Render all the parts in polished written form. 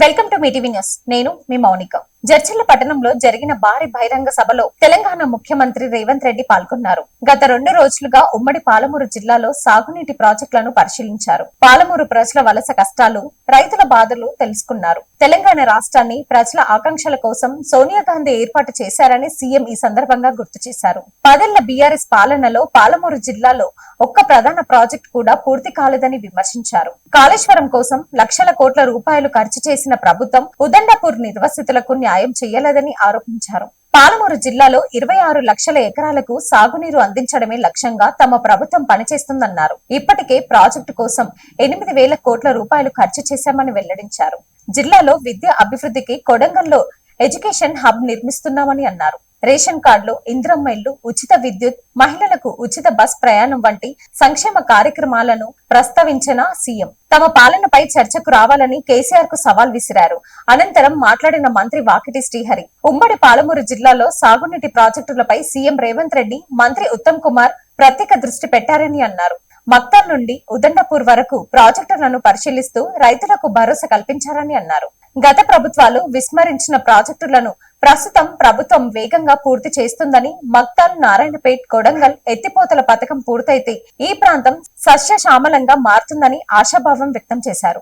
Welcome to Mee TV news. నేను మీ మౌనిక. జడ్చర్ల పట్టణంలో జరిగిన భారీ బహిరంగ సభలో తెలంగాణ ముఖ్యమంత్రి రేవంత్ రెడ్డి పాల్గొన్నారు. గత 2 రోజులుగా ఉమ్మడి పాలమూరు జిల్లాలో సాగునీటి ప్రాజెక్టులను పరిశీలించారు. పాలమూరు ప్రజల వలస కష్టాలు, రైతుల బాధలు తెలుసుకున్నారు. తెలంగాణ రాష్ట్రాన్ని ప్రజల ఆకాంక్షల కోసం సోనియా గాంధీ ఏర్పాటు చేశారని సీఎం ఈ సందర్భంగా గుర్తు చేశారు. 10 ఏళ్ల బీఆర్ఎస్ పాలనలో పాలమూరు జిల్లాలో ఒక్క ప్రధాన ప్రాజెక్టు కూడా పూర్తి కాలేదని విమర్శించారు. కాళేశ్వరం కోసం లక్షల కోట్ల రూపాయలు ఖర్చు చేసిన ప్రభుత్వం ఉదండపూర్ నిర్వాసితులకు న్యాయం చేయలేదని ఆరోపించారు. పాలమూరు జిల్లాలో 26 లక్షల ఎకరాలకు సాగునీరు అందించడమే లక్ష్యంగా తమ ప్రభుత్వం పనిచేస్తుందన్నారు. ఇప్పటికే ప్రాజెక్టు కోసం 8,000 కోట్ల రూపాయలు ఖర్చు చేశామని వెల్లడించారు. జిల్లాలో విద్య అభివృద్ధికి కొడంగల్లో ఎడ్యుకేషన్ హబ్ నిర్మిస్తున్నామని అన్నారు. రేషన్ కార్డులు, ఇందిరమ్మ ఇళ్లు, ఉచిత విద్యుత్, మహిళలకు ఉచిత బస్ ప్రయాణం వంటి సంక్షేమ కార్యక్రమాలను ప్రస్తావించిన సీఎం తమ పాలనపై చర్చకు రావాలని కేసీఆర్ కు సవాల్ విసిరారు. అనంతరం మాట్లాడిన మంత్రి వాకిటి శ్రీహరి ఉమ్మడి పాలమూరు జిల్లాలో సాగునీటి ప్రాజెక్టులపై సీఎం రేవంత్ రెడ్డి, మంత్రి ఉత్తమ్ కుమార్ ప్రత్యేక దృష్టి పెట్టారని అన్నారు. మక్తాల్ నుండి ఉదండపూర్ వరకు ప్రాజెక్టులను పరిశీలిస్తూ రైతులకు భరోసా కల్పించారని అన్నారు. గత ప్రభుత్వాలు విస్మరించిన ప్రాజెక్టులను ప్రస్తుతం ప్రభుత్వం వేగంగా పూర్తి చేస్తుందని, మక్తాల్, నారాయణపేట్, కొడంగల్ ఎత్తిపోతల పథకం పూర్తయితే ఈ ప్రాంతం సస్యశ్యామలంగా మారుతుందని ఆశాభావం వ్యక్తం చేశారు.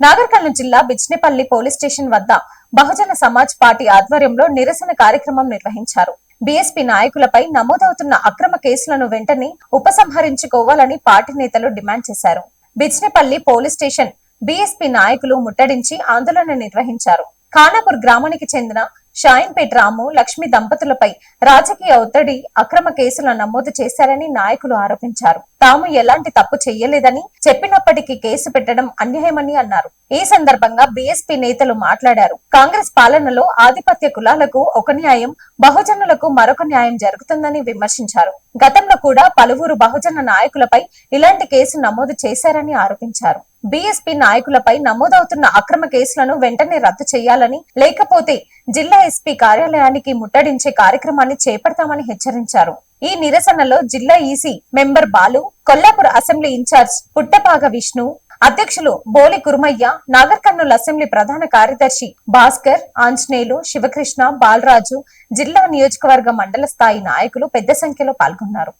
నాగర్ కర్నూలు జిల్లా బిజ్నేపల్లి పోలీస్ స్టేషన్ వద్ద బహుజన సమాజ్ పార్టీ ఆధ్వర్యంలో నిరసన కార్యక్రమం నిర్వహించారు. బీఎస్పీ నాయకులపై నమోదవుతున్న అక్రమ కేసులను వెంటనే ఉపసంహరించుకోవాలని పార్టీ నేతలు డిమాండ్ చేశారు. బిజ్నేపల్లి పోలీస్ స్టేషన్ బీఎస్పీ నాయకులు ముట్టడించి ఆందోళన నిర్వహించారు. ఖానాపూర్ గ్రామానికి చెందిన షాయిన్పేట్ రాము, లక్ష్మి దంపతులపై రాజకీయ ఒత్తిడి, అక్రమ కేసులు నమోదు చేశారని నాయకులు ఆరోపించారు. తాము ఎలాంటి తప్పు చేయలేదని చెప్పినప్పటికీ కేసు పెట్టడం అన్యాయమని అన్నారు. ఈ సందర్భంగా బీఎస్పీ నేతలు మాట్లాడారు. కాంగ్రెస్ పాలనలో ఆధిపత్య కులాలకు ఒక న్యాయం, బహుజనులకు మరొక న్యాయం జరుగుతుందని విమర్శించారు. గతంలో కూడా పలువురు బహుజన నాయకులపై ఇలాంటి కేసు నమోదు చేశారని ఆరోపించారు. బీఎస్పీ నాయకులపై నమోదవుతున్న అక్రమ కేసులను వెంటనే రద్దు చేయాలని, లేకపోతే జిల్లా ఎస్పీ కార్యాలయానికి ముట్టడించే కార్యక్రమాన్ని చేపడతామని హెచ్చరించారు. ఈ నిరసనలో జిల్లా EC member Balu, Kollapur assembly in-charge Puttapaga Vishnu, అధ్యక్షులు బోలి కుర్మయ్య, నాగర్ కర్నూలు అసెంబ్లీ ప్రధాన కార్యదర్శి భాస్కర్, ఆంజనేయులు, శివకృష్ణ, బాలరాజు, జిల్లా నియోజకవర్గ మండల స్థాయి నాయకులు పెద్ద సంఖ్యలో పాల్గొన్నారు.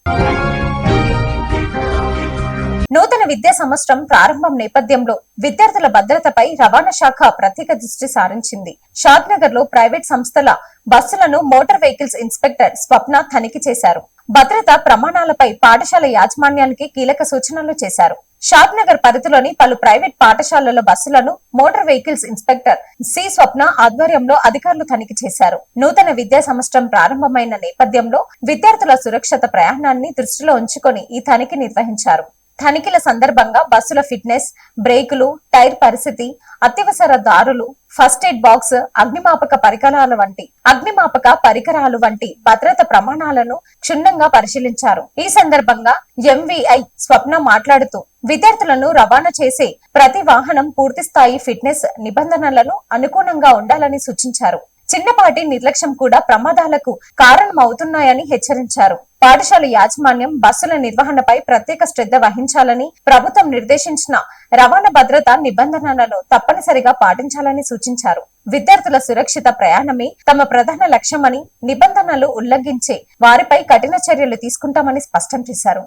నూతన విద్యా సంవత్సరం ప్రారంభం నేపథ్యంలో విద్యార్థుల భద్రతపై రవాణా శాఖ ప్రత్యేక దృష్టి సారించింది. షాద్ నగర్ లో ప్రైవేట్ సంస్థల బస్సులను మోటార్ వెహికల్స్ ఇన్స్పెక్టర్ స్వప్న తనిఖీ చేశారు. భద్రతా ప్రమాణాలపై పాఠశాల యాజమాన్యానికి కీలక సూచనలు చేశారు. షాద్ నగర్ పరిధిలోని పలు ప్రైవేట్ పాఠశాలల బస్సులను మోటార్ వెహికల్స్ ఇన్స్పెక్టర్ సి స్వప్న ఆధ్వర్యంలో అధికారులు తనిఖీ చేశారు. నూతన విద్యా సంవత్సరం ప్రారంభమైన నేపథ్యంలో విద్యార్థుల సురక్షిత ప్రయాణాన్ని దృష్టిలో ఉంచుకొని ఈ తనిఖీ నిర్వహించారు. తనిఖీల సందర్భంగా బస్సుల ఫిట్నెస్, బ్రేకులు, టైర్ పరిస్థితి, అత్యవసర దారులు, ఫస్ట్ ఎయిడ్ బాక్స్, అగ్నిమాపక పరికరాలు వంటి భద్రత ప్రమాణాలను క్షుణ్ణంగా పరిశీలించారు. ఈ సందర్భంగా ఎంవీఐ స్వప్న మాట్లాడుతూ విద్యార్థులను రవాణా చేసే ప్రతి వాహనం పూర్తిస్థాయి ఫిట్నెస్ నిబంధనలను అనుగుణంగా ఉండాలని సూచించారు. చిన్నపాటి నిర్లక్ష్యం కూడా ప్రమాదాలకు కారణమవుతున్నాయని హెచ్చరించారు. పాఠశాల యాజమాన్యం బస్సుల నిర్వహణపై ప్రత్యేక శ్రద్ధ వహించాలని, ప్రభుత్వం నిర్దేశించిన రవాణా భద్రతా నిబంధనలను తప్పనిసరిగా పాటించాలని సూచించారు. విద్యార్థుల సురక్షిత ప్రయాణమే తమ ప్రధాన లక్ష్యమని, నిబంధనలు ఉల్లంఘించే వారిపై కఠిన చర్యలు తీసుకుంటామని స్పష్టం చేశారు.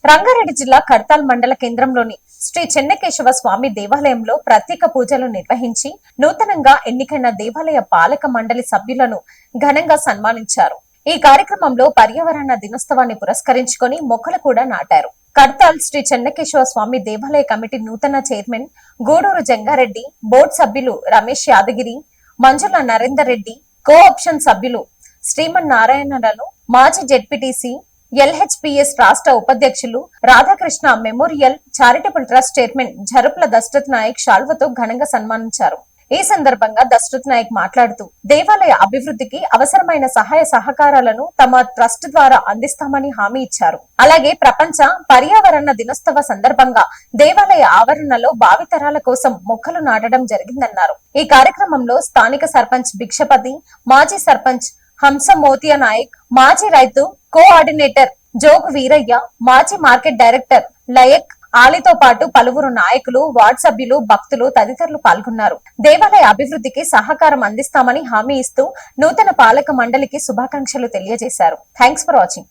రంగారెడ్డి జిల్లా కడ్తాల్ మండల కేంద్రంలోని శ్రీ చెన్నకేశవ స్వామి దేవాలయంలో ప్రత్యేక పూజలు నిర్వహించి నూతనంగా ఎన్నికైన దేవాలయ పాలక మండలి సభ్యులను ఘనంగా సన్మానించారు. ఈ కార్యక్రమంలో పర్యావరణ దినోత్సవాన్ని పురస్కరించుకొని మొక్కలు కూడా నాటారు. కడ్తాల్ శ్రీ చెన్నకేశవ స్వామి దేవాలయ కమిటీ నూతన చైర్మన్ గూడూరు జంగారెడ్డి, బోర్డు సభ్యులు రమేష్ యాదగిరి, మంజుల నరేందర్ రెడ్డి, కో ఆప్షన్ సభ్యులు శ్రీమన్నారాయణలను, మాజీ జెడ్పీటీసీ, ఎల్హెచ్పిఎస్ రాష్ట్ర ఉపాధ్యక్షులు Radhakrishna memorial charitable trust chairman Jarupula Dasharath Naik శాల్వతో ఘనంగా సన్మానించారు. ఈ సందర్భంగా దశరథ్ నాయక్ మాట్లాడుతూ దేవాలయ అభివృద్ధికి అవసరమైన సహాయ సహకారాలను తమ ట్రస్ట్ ద్వారా అందిస్తామని హామీ ఇచ్చారు. అలాగే ప్రపంచ పర్యావరణ దినోత్సవ సందర్భంగా దేవాలయ ఆవరణలో భావితరాల కోసం మొక్కలు నాటడం జరిగిందన్నారు. ఈ కార్యక్రమంలో స్థానిక సర్పంచ్ భిక్షపతి, మాజీ సర్పంచ్ హంస మోతియా నాయక్, మాజీ రైతు కోఆర్డినేటర్ జోగు వీరయ్య, మాజీ మార్కెట్ డైరెక్టర్ లయక్, ఆలీతో పాటు పలువురు నాయకులు, వార్డు సభ్యులు, భక్తులు తదితరులు పాల్గొన్నారు. దేవాలయ అభివృద్ధికి సహకారం అందిస్తామని హామీ ఇస్తూ నూతన పాలక మండలికి శుభాకాంక్షలు తెలియజేశారు. Thanks for watching.